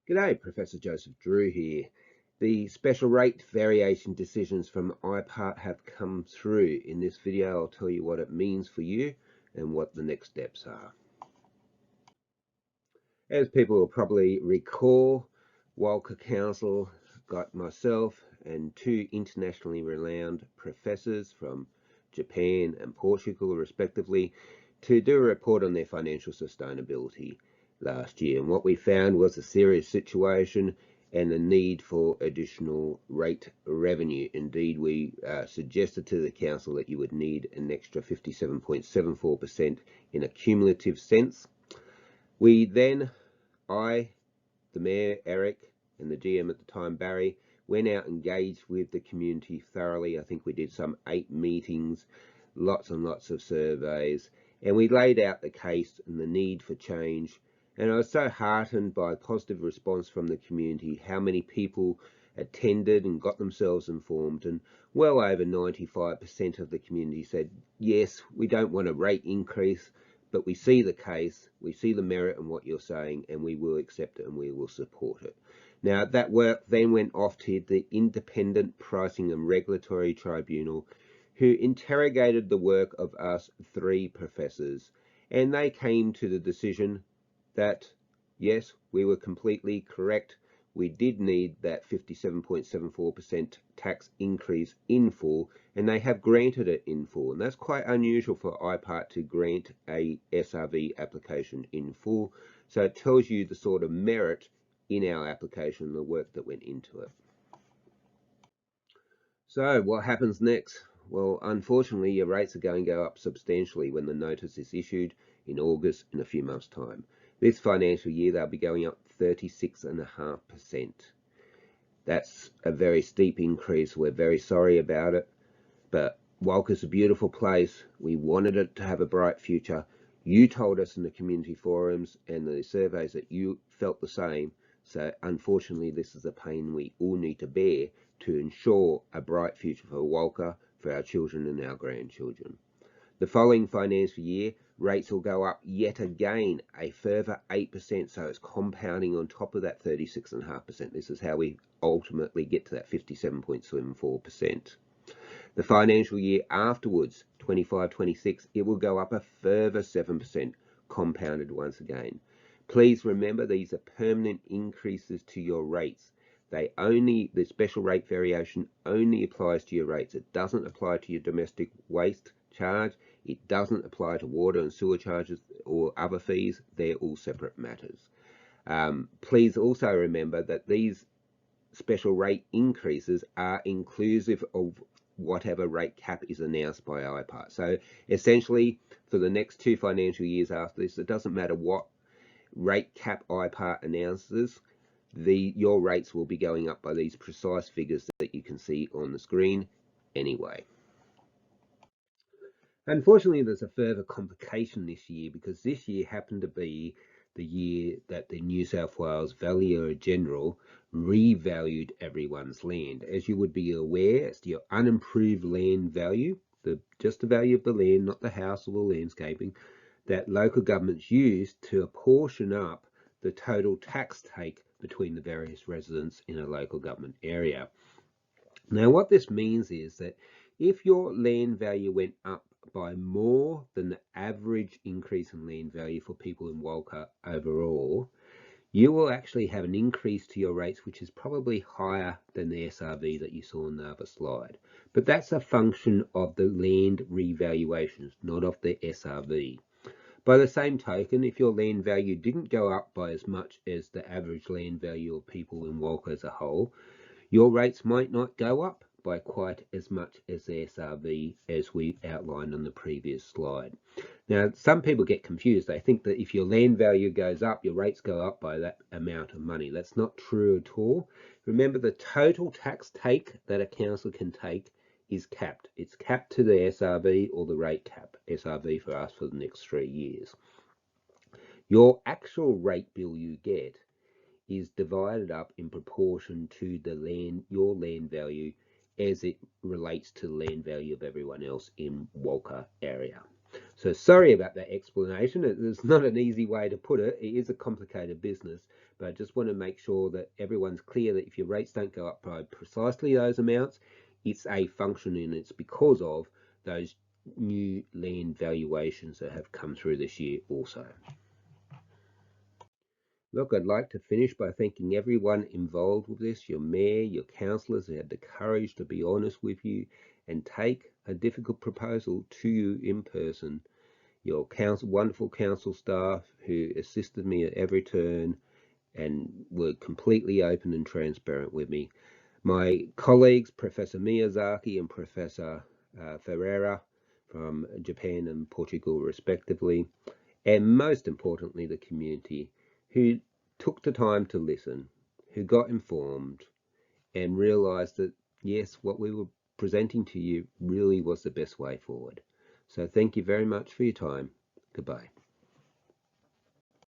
G'day, Professor Joseph Drew here. The special rate variation decisions from IPART have come through. In this video, I'll tell you what it means for you and what the next steps are. As people will probably recall, Walcha Council got myself and two internationally renowned professors from Japan and Portugal, respectively, to do a report on their financial sustainability last year. And what we found was a serious situation and the need for additional rate revenue. Indeed, we suggested to the council that you would need an extra 57.74% in a cumulative sense. We then, the Mayor, Eric, and the GM at the time, Barry, went out and engaged with the community thoroughly. I think we did some 8 meetings, lots and lots of surveys, and we laid out the case and the need for change. And I was so heartened by a positive response from the community, how many people attended and got themselves informed, and well over 95% of the community said, yes, we don't want a rate increase, but we see the case, we see the merit in what you're saying, and we will accept it and we will support it. Now, that work then went off to the Independent Pricing and Regulatory Tribunal, who interrogated the work of us 3 professors, and they came to the decision that, yes, we were completely correct. We did need that 57.74% tax increase in full, and they have granted it in full. And that's quite unusual for IPART to grant a SRV application in full. So it tells you the sort of merit in our application and the work that went into it. So what happens next? Well, unfortunately, your rates are going to go up substantially when the notice is issued in August in a few months' time. This financial year, they'll be going up 36.5%. That's a very steep increase. We're very sorry about it, but Walcha's a beautiful place. We wanted it to have a bright future. You told us in the community forums and the surveys that you felt the same. So unfortunately, this is a pain we all need to bear to ensure a bright future for Walcha, for our children and our grandchildren. The following financial year, rates will go up yet again, a further 8%, so it's compounding on top of that 36.5%. This is how we ultimately get to that 57.74%. The financial year afterwards, 25-26, it will go up a further 7%, compounded once again. Please remember, these are permanent increases to your rates. The special rate variation only applies to your rates. It doesn't apply to your domestic waste charge. It doesn't apply to water and sewer charges or other fees. They're all separate matters. Please also remember that these special rate increases are inclusive of whatever rate cap is announced by IPART. So essentially, for the next 2 financial years after this, it doesn't matter what rate cap IPART announces, your rates will be going up by these precise figures that you can see on the screen anyway. Unfortunately, there's a further complication this year, because this year happened to be the year that the New South Wales Valuer-General revalued everyone's land. As you would be aware, it's your unimproved land value, just the value of the land, not the house or the landscaping, that local governments use to apportion up the total tax take between the various residents in a local government area. Now, what this means is that if your land value went up by more than the average increase in land value for people in Walcha overall, you will actually have an increase to your rates, which is probably higher than the SRV that you saw on the other slide. But that's a function of the land revaluations, not of the SRV. By the same token, if your land value didn't go up by as much as the average land value of people in Walcha as a whole, your rates might not go up by quite as much as the SRV as we outlined on the previous slide. Now, some people get confused. They think that if your land value goes up, your rates go up by that amount of money. That's not true at all. Remember, the total tax take that a council can take is capped. It's capped to the SRV or the rate cap, SRV for us for the next 3 years. Your actual rate bill you get is divided up in proportion to your land value as it relates to the land value of everyone else in Walcha area. So sorry about that explanation. It's not an easy way to put it. It is a complicated business, But I just want to make sure that everyone's clear that if your rates don't go up by precisely those amounts, it's a function and it's because of those new land valuations that have come through this year also. Look, I'd like to finish by thanking everyone involved with this, your mayor, your councillors who had the courage to be honest with you and take a difficult proposal to you in person, your wonderful council staff who assisted me at every turn and were completely open and transparent with me, my colleagues, Professor Miyazaki and Professor Ferreira from Japan and Portugal respectively, and most importantly the community who took the time to listen, who got informed and realised that yes, what we were presenting to you really was the best way forward. So thank you very much for your time. Goodbye.